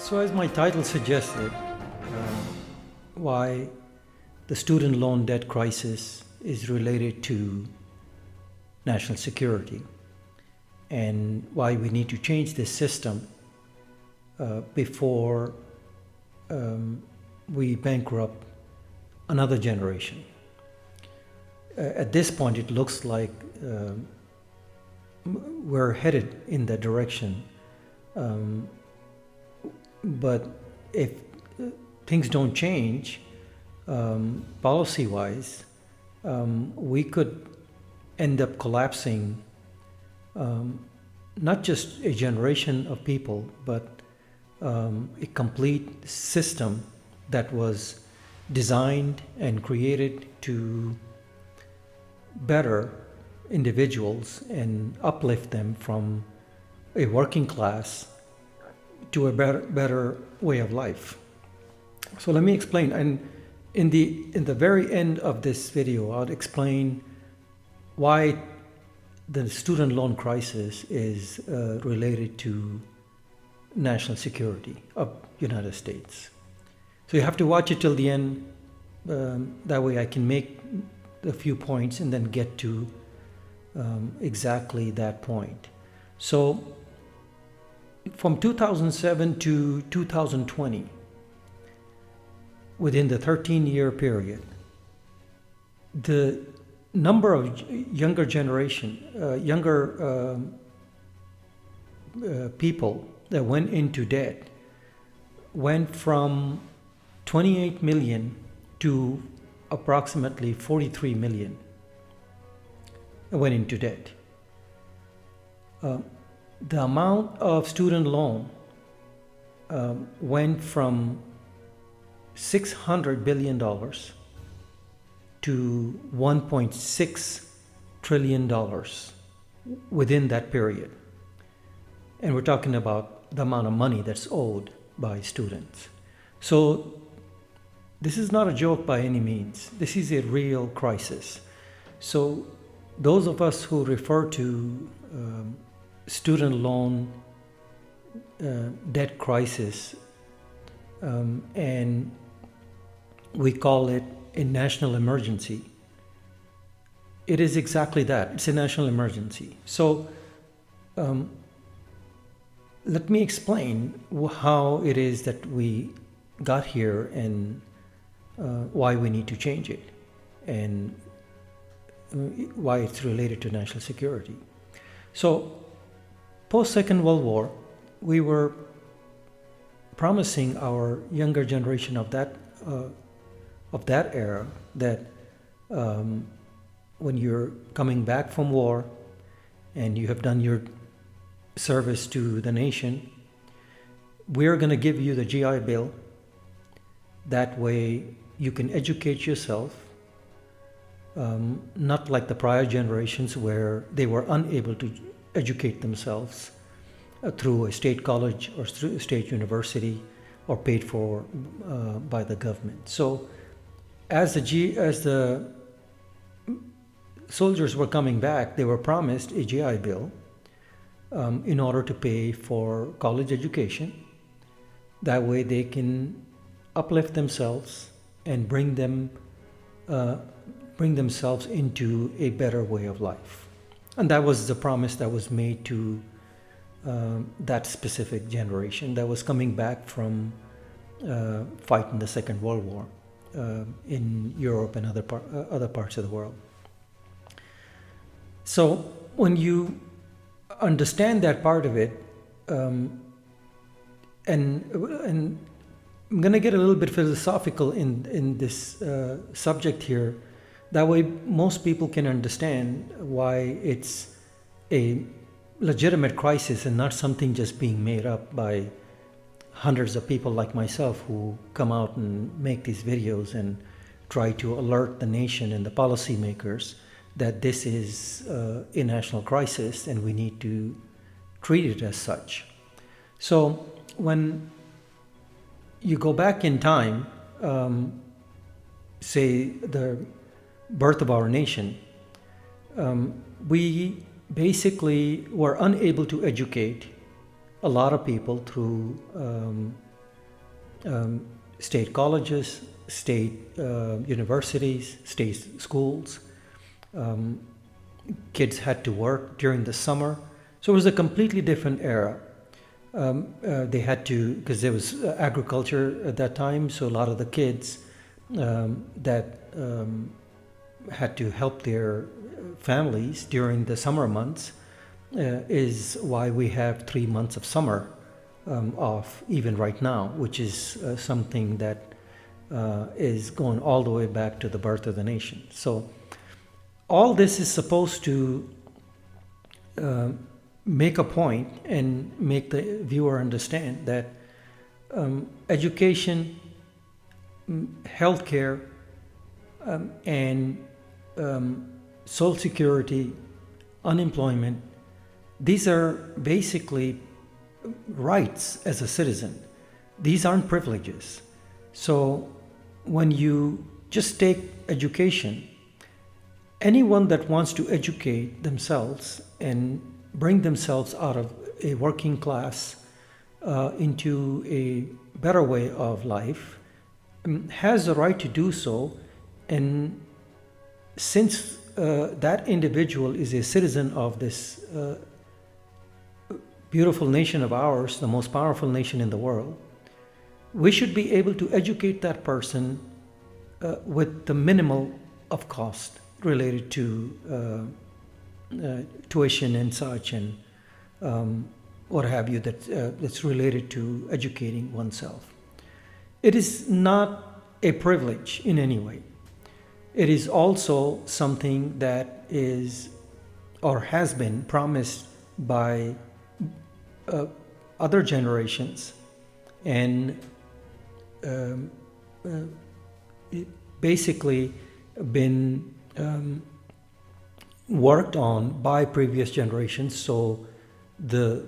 So as my title suggested, why the student loan debt crisis is related to national security and why we need to change this system before we bankrupt another generation. At this point, it looks like we're headed in that direction. But if things don't change policy-wise, we could end up collapsing not just a generation of people, but a complete system that was designed and created to better individuals and uplift them from a working class to a better way of life. So let me explain. And in the very end of this video, I'll explain why the student loan crisis is related to national security of United States. So you have to watch it till the end. That way I can make a few points and then get to exactly that point. So from 2007 to 2020, within the 13-year period, the number of younger people that went into debt went from 28 million to approximately 43 million went into debt. The amount of student loan went from $600 billion to $1.6 trillion within that period. And we're talking about the amount of money that's owed by students. So this is not a joke by any means. This is a real crisis. So those of us who refer to student loan debt crisis and we call it a national emergency, it is exactly that. It's a national emergency. So let me explain how it is that we got here and why we need to change it and why it's related to national security. So post-Second World War, we were promising our younger generation of that era that when you're coming back from war and you have done your service to the nation, we're going to give you the GI Bill. That way you can educate yourself, not like the prior generations where they were unable to educate themselves through a state college or through a state university or paid for by the government. So as the soldiers were coming back, they were promised a GI Bill in order to pay for college education. That way they can uplift themselves and bring themselves into a better way of life. And that was the promise that was made to that specific generation that was coming back from fighting the Second World War in Europe and other parts of the world. So when you understand that part of it, and I'm going to get a little bit philosophical in this subject here. That way most people can understand why it's a legitimate crisis and not something just being made up by hundreds of people like myself who come out and make these videos and try to alert the nation and the policymakers that this is a national crisis and we need to treat it as such. So when you go back in time, say the birth of our nation, we basically were unable to educate a lot of people through state colleges, state universities, state schools. Kids had to work during the summer. So it was a completely different era. They had to, because there was agriculture at that time, so a lot of the kids that had to help their families during the summer months is why we have 3 months of summer off even right now, which is something that is going all the way back to the birth of the nation. So all this is supposed to make a point and make the viewer understand that education, healthcare, and Social Security, unemployment, these are basically rights as a citizen. These aren't privileges. So when you just take education, anyone that wants to educate themselves and bring themselves out of a working class into a better way of life has the right to do so. And since that individual is a citizen of this beautiful nation of ours, the most powerful nation in the world, we should be able to educate that person with the minimal of cost related to tuition and such, and what have you, that's related to educating oneself. It is not a privilege in any way. It is also something that is or has been promised by other generations, and basically been worked on by previous generations, so the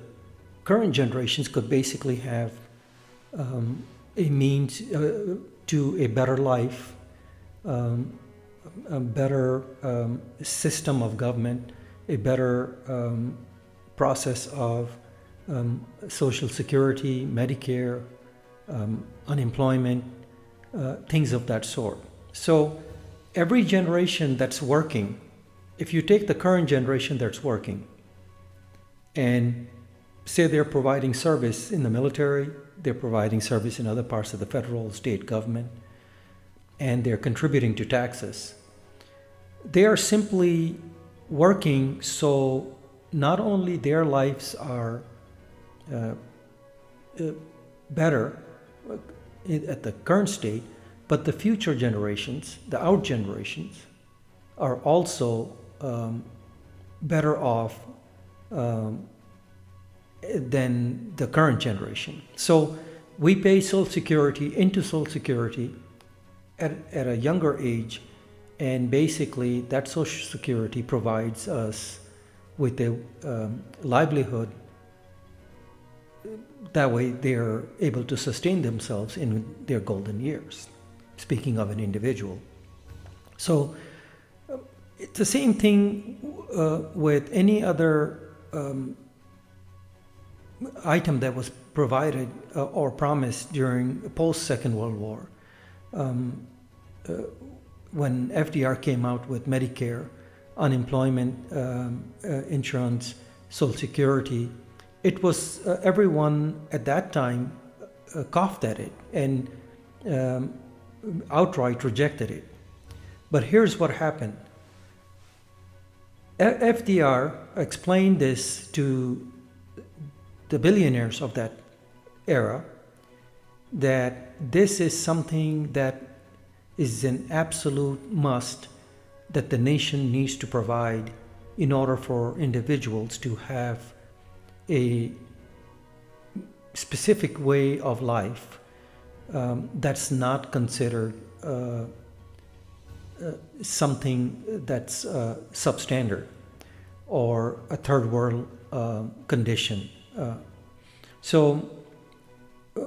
current generations could basically have a means to a better life, a better system of government, a better process of Social Security, Medicare, unemployment, things of that sort. So every generation that's working, if you take the current generation that's working and say they're providing service in the military, they're providing service in other parts of the federal, state government, and they're contributing to taxes, they are simply working so not only their lives are better at the current state, but the future generations, the out generations, are also better off than the current generation. So we pay Social Security into Social Security at a younger age, and basically that Social Security provides us with a livelihood. That way they're able to sustain themselves in their golden years, speaking of an individual. So it's the same thing with any other item that was provided or promised during post-Second World War. When FDR came out with Medicare, unemployment insurance, Social Security, it was everyone at that time coughed at it and outright rejected it. But here's what happened. FDR explained this to the billionaires of that era, that this is something that is an absolute must that the nation needs to provide in order for individuals to have a specific way of life that's not considered something that's substandard or a third world condition. So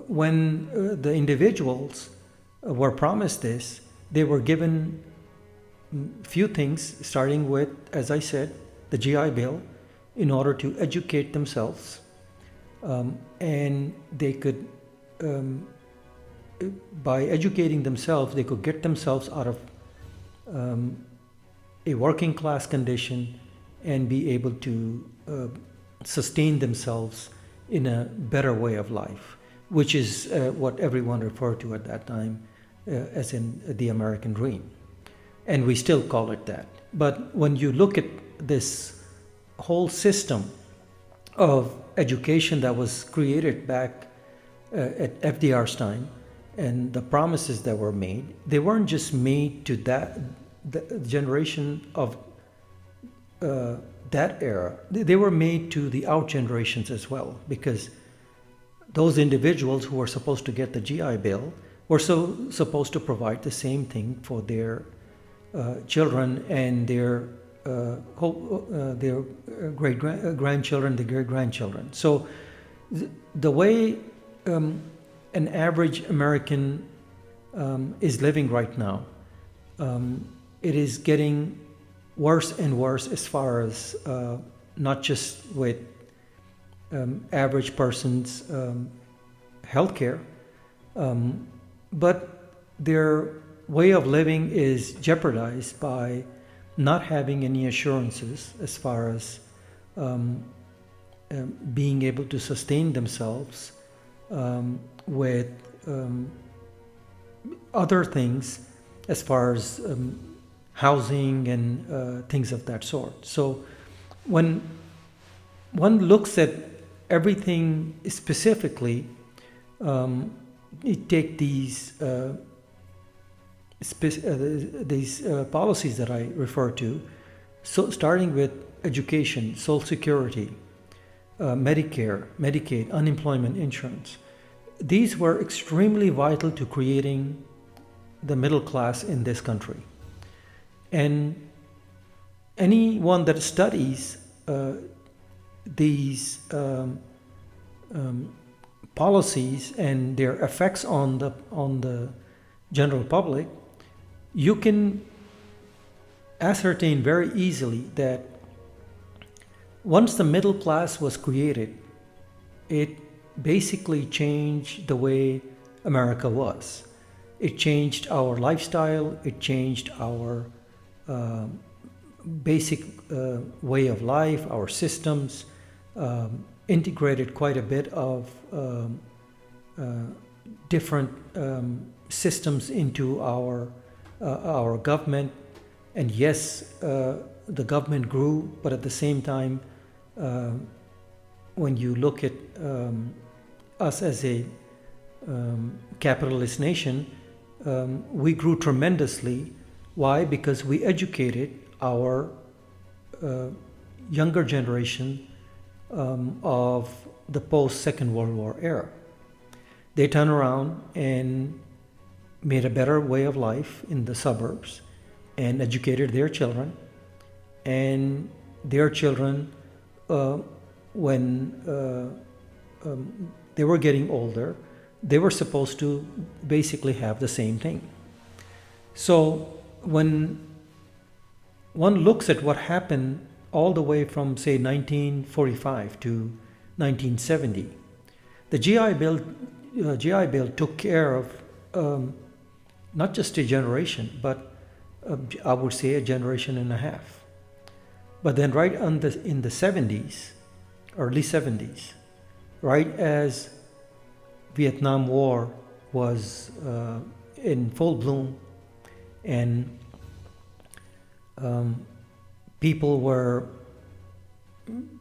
when the individuals were promised this, they were given few things, starting with, as I said, the GI Bill, in order to educate themselves, and they could by educating themselves, they could get themselves out of a working class condition and be able to sustain themselves in a better way of life, which is what everyone referred to at that time as in the American dream. And we still call it that. But when you look at this whole system of education that was created back at FDR's time, and the promises that were made, they weren't just made to the generation of that era. They were made to the out generations as well, because those individuals who were supposed to get the GI Bill were supposed to provide the same thing for their children and their great-grandchildren, the great-grandchildren. So the way an average American is living right now, it is getting worse and worse as far as not just with average person's healthcare, but their way of living is jeopardized by not having any assurances as far as being able to sustain themselves with other things as far as housing and things of that sort. So when one looks at everything specifically, you take these policies that I refer to, so starting with education, Social Security, Medicare, Medicaid, unemployment insurance. These were extremely vital to creating the middle class in this country. And anyone that studies these policies and their effects on the general public, you can ascertain very easily that once the middle class was created, it basically changed the way America was. It changed our lifestyle, it changed our basic way of life, our systems, integrated quite a bit of different systems into our government. And yes, the government grew, but at the same time, when you look at us as a capitalist nation, we grew tremendously. Why? Because we educated our younger generation of the post-Second World War era. They turned around and made a better way of life in the suburbs and educated their children. And their children, when they were getting older, they were supposed to basically have the same thing. So when one looks at what happened all the way from, say, 1945 to 1970, the GI Bill took care of not just a generation, but I would say a generation and a half. But then right in the 70s, early 70s, right as Vietnam War was in full bloom, and people were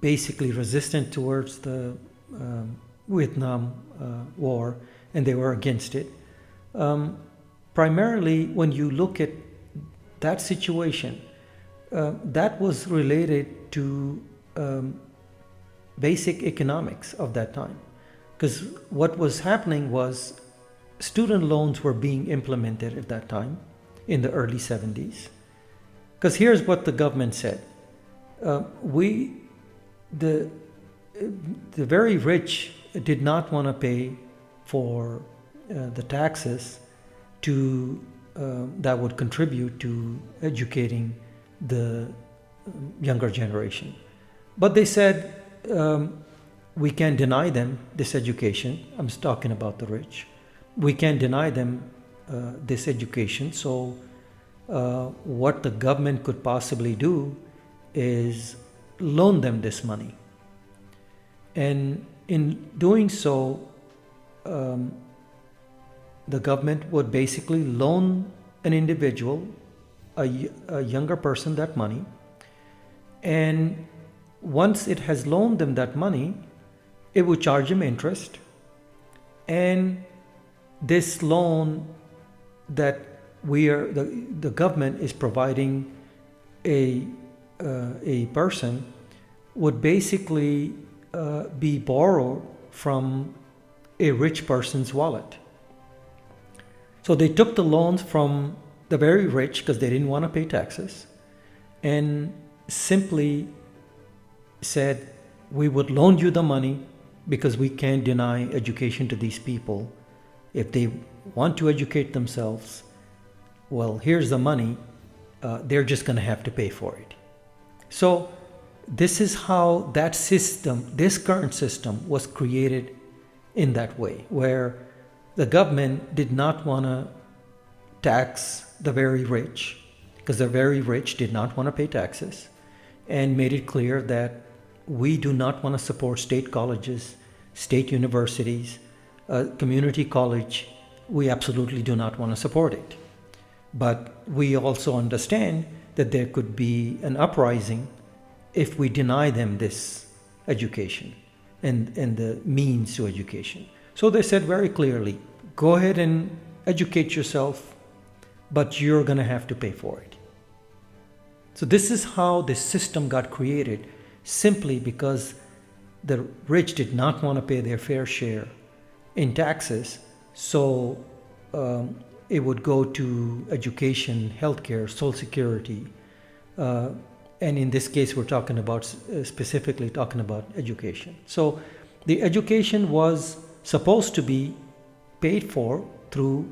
basically resistant towards the Vietnam War, and they were against it. Primarily, when you look at that situation, that was related to basic economics of that time. Because what was happening was student loans were being implemented at that time in the early 70s. Because here's what the government said. The very rich did not want to pay for the taxes that would contribute to educating the younger generation. But they said, we can't deny them this education. I'm talking about the rich. we can't deny them this education. So what the government could possibly do is loan them this money. And in doing so, the government would basically loan an individual, a younger person, that money. And once it has loaned them that money, it would charge them interest. And this loan that the government is providing a person would basically be borrowed from a rich person's wallet. So they took the loans from the very rich because they didn't want to pay taxes, and simply said, we would loan you the money because we can't deny education to these people. If they want to educate themselves, well, here's the money. They're just going to have to pay for it. So this is how that system, this current system, was created in that way, where the government did not want to tax the very rich, because the very rich did not want to pay taxes, and made it clear that we do not want to support state colleges, state universities, community college. We absolutely do not want to support it. But we also understand that there could be an uprising if we deny them this education and the means to education. So they said very clearly, go ahead and educate yourself, but you're going to have to pay for it. So this is how this system got created, simply because the rich did not want to pay their fair share in taxes. So it would go to education, healthcare, Social Security, and in this case we're talking about specifically talking about education. So the education was supposed to be paid for through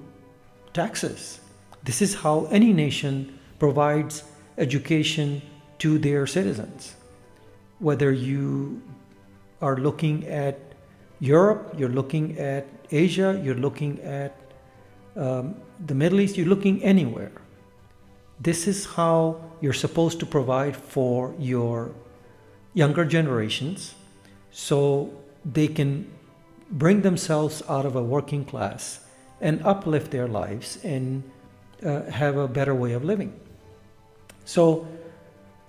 taxes. This is how any nation provides education to their citizens. Whether you are looking at Europe, you're looking at Asia, you're looking at the Middle East, you're looking anywhere. This is how you're supposed to provide for your younger generations so they can bring themselves out of a working class and uplift their lives and have a better way of living. So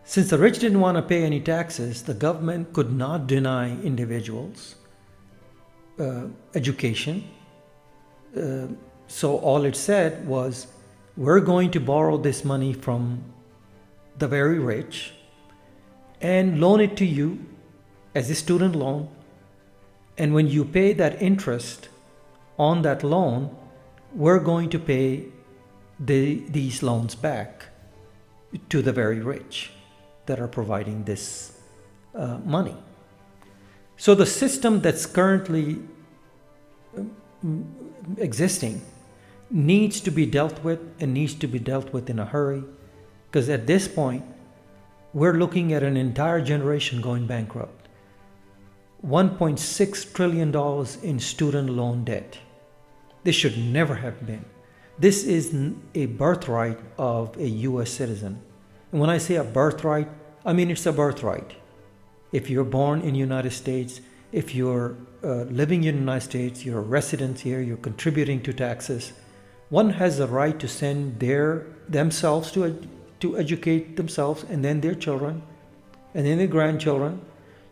since the rich didn't want to pay any taxes, the government could not deny individuals education. So all it said was, we're going to borrow this money from the very rich and loan it to you as a student loan. And when you pay that interest on that loan, we're going to pay these loans back to the very rich that are providing this money. So the system that's currently existing needs to be dealt with, and needs to be dealt with in a hurry, because at this point we're looking at an entire generation going bankrupt. $1.6 trillion in student loan debt. This should never have been. This is a birthright of a U.S. citizen. And when I say a birthright, I mean it's a birthright. If you're born in the United States, if you're living in the United States, you're a resident here, you're contributing to taxes, one has the right to send themselves to educate themselves, and then their children, and then their grandchildren.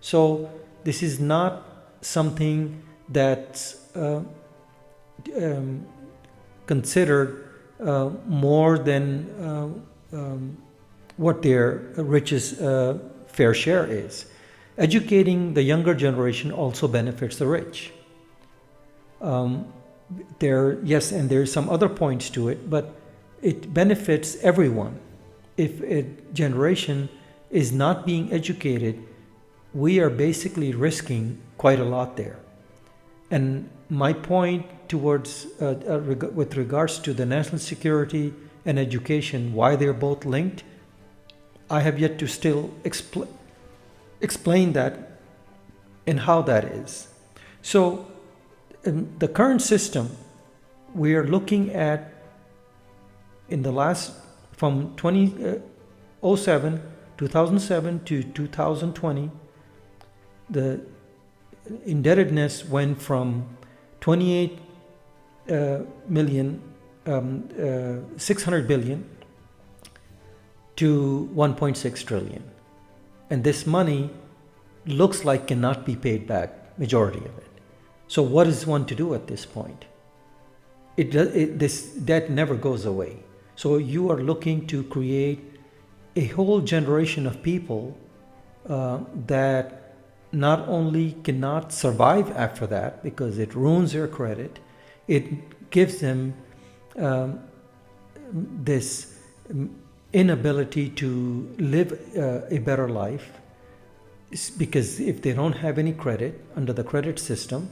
So this is not something that's considered more than what their richest fair share is. Educating the younger generation also benefits the rich. Yes, and there's some other points to it, but it benefits everyone. If a generation is not being educated, we are basically risking quite a lot there. And my point towards, with regards to the national security and education, why they're both linked, I have yet to still explain that and how that is. So the current system we are looking at, in the last, from 2007 to 2020, the indebtedness went from 28 million 600 billion to 1.6 trillion, and this money looks like cannot be paid back, majority of it. So what is one to do at this point? This debt never goes away. So you are looking to create a whole generation of people that not only cannot survive after that because it ruins their credit, it gives them this inability to live a better life, because if they don't have any credit under the credit system,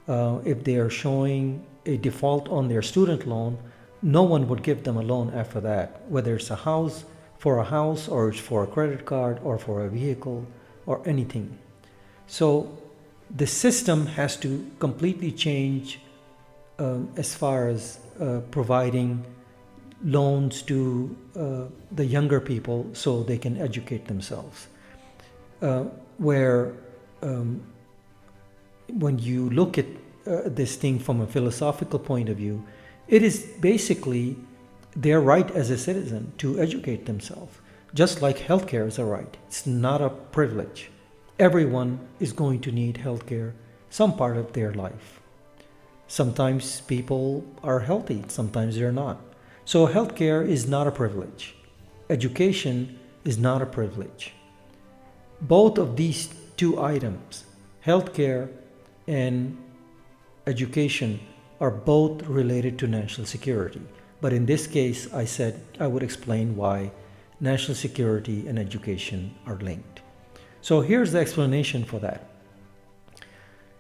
if they are showing a default on their student loan, no one would give them a loan after that, whether it's a house or it's for a credit card or for a vehicle or anything. So the system has to completely change as far as providing loans to the younger people so they can educate themselves. When you look at this thing from a philosophical point of view, it is basically their right as a citizen to educate themselves, just like healthcare is a right. It's not a privilege. Everyone is going to need healthcare some part of their life. Sometimes people are healthy, sometimes they're not. So healthcare is not a privilege. Education is not a privilege. Both of these two items, healthcare and education, are both related to national security. But in this case, I said I would explain why national security and education are linked. So here's the explanation for that.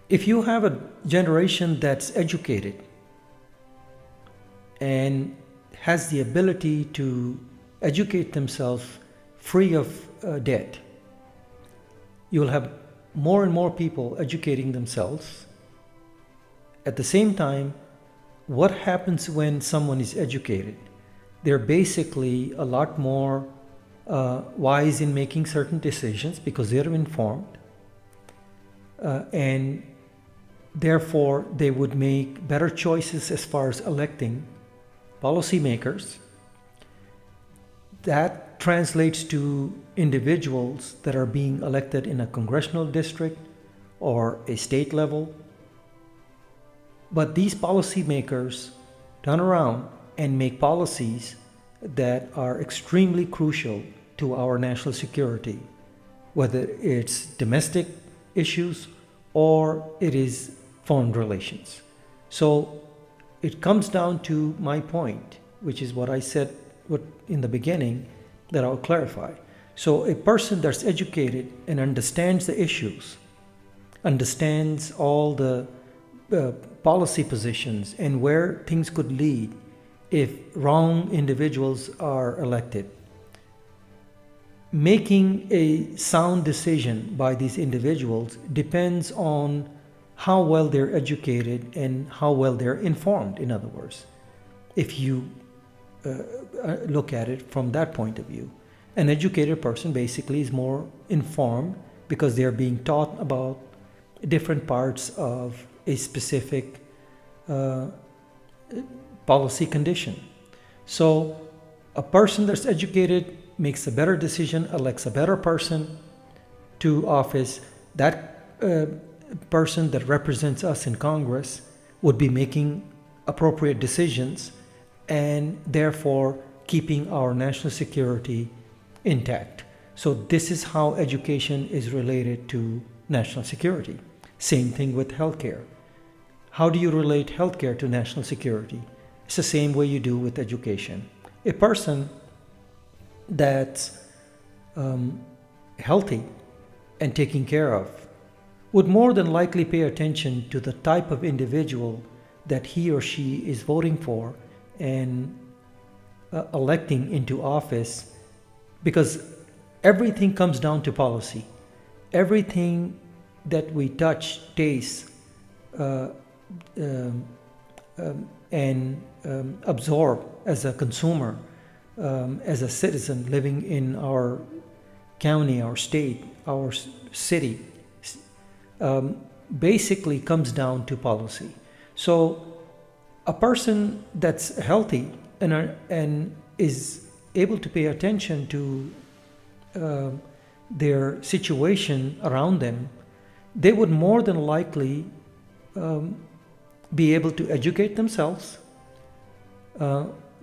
If you have a generation that's educated and has the ability to educate themselves free of debt, you'll have more and more people educating themselves. At the same time, what happens when someone is educated? They're basically a lot more wise in making certain decisions because they're informed, and therefore they would make better choices as far as electing policymakers. That translates to individuals that are being elected in a congressional district or a state level. But these policymakers turn around and make policies that are extremely crucial to our national security, whether it's domestic issues or it is foreign relations. So it comes down to my point, which is what I said in the beginning, that I'll clarify. So a person that's educated and understands the issues, understands all the policy positions and where things could lead if wrong individuals are elected. Making a sound decision by these individuals depends on how well they're educated and how well they're informed, in other words, if you look at it from that point of view. An educated person basically is more informed because they're being taught about different parts of a specific policy condition. So a person that's educated makes a better decision, elects a better person to office. That person that represents us in Congress would be making appropriate decisions and therefore keeping our national security intact. So this is how education is related to national security. Same thing with healthcare. How do you relate healthcare to national security? It's the same way you do with education. A person that's healthy and taken care of would more than likely pay attention to the type of individual that he or she is voting for and electing into office, because everything comes down to policy. Everything that we touch, taste, and absorb as a consumer, as a citizen living in our county, our state, our city, basically comes down to policy. So a person that's healthy and is able to pay attention to their situation around them, they would more than likely be able to educate themselves,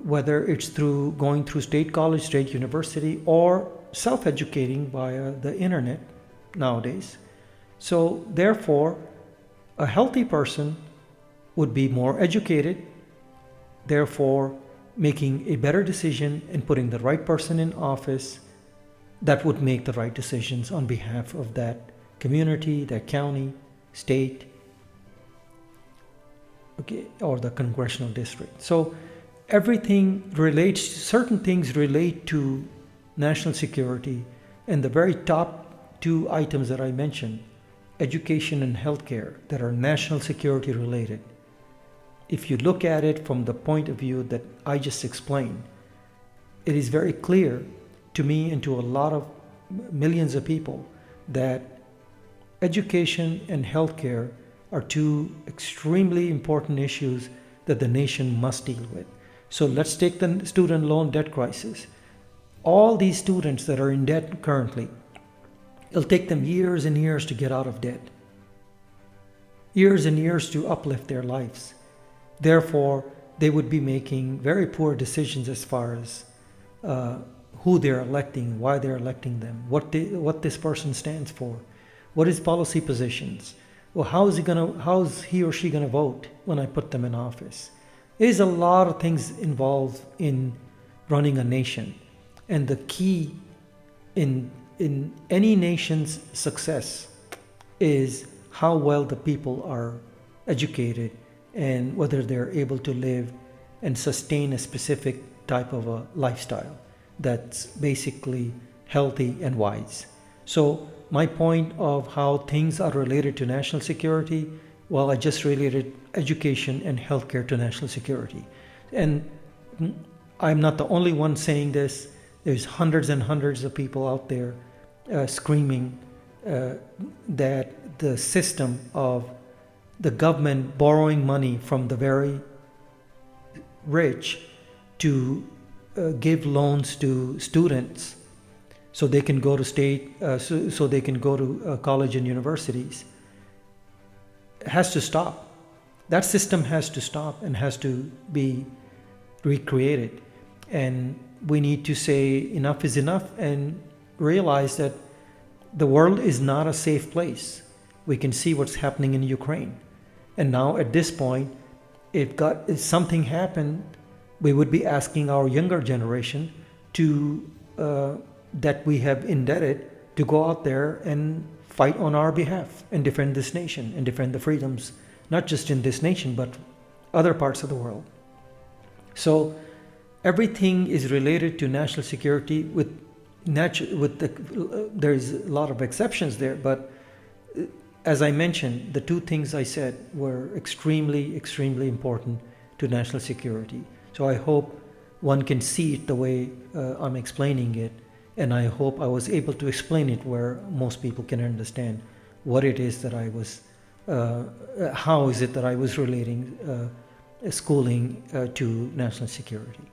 whether it's through going through state college, state university, or self-educating via the internet nowadays. So therefore, a healthy person would be more educated, therefore making a better decision and putting the right person in office that would make the right decisions on behalf of that community, that county, state, okay, or the congressional district. So everything relates, certain things relate to national security, and the very top two items that I mentioned, education and healthcare, that are national security related. If you look at it from the point of view that I just explained, it is very clear to me and to a lot of millions of people that education and healthcare are two extremely important issues that the nation must deal with. So let's take the student loan debt crisis. All these students that are in debt currently, it'll take them years and years to get out of debt, years and years to uplift their lives. Therefore, they would be making very poor decisions as far as who they're electing, why they're electing them, what this person stands for, what his policy positions. Well, how is he or she gonna vote when I put them in office? There's a lot of things involved in running a nation, and the key in any nation's success is how well the people are educated and whether they're able to live and sustain a specific type of a lifestyle that's basically healthy and wise. So my point of how things are related to national security, well, I just related education and healthcare to national security. And I'm not the only one saying this. There's hundreds and hundreds of people out there screaming that the system of the government borrowing money from the very rich to give loans to students so they can go to state, so they can go to college and universities, has to stop. That system has to stop and has to be recreated. And we need to say enough is enough and realize that the world is not a safe place. We can see what's happening in Ukraine. And now at this point, if something happened, we would be asking our younger generation to that we have indebted to go out there and fight on our behalf and defend this nation and defend the freedoms, not just in this nation, but other parts of the world. So everything is related to national security there's a lot of exceptions there, but as I mentioned, the two things I said were extremely, extremely important to national security. So I hope one can see it the way I'm explaining it, and I hope I was able to explain it where most people can understand what it is that I was, how is it that I was relating schooling to national security.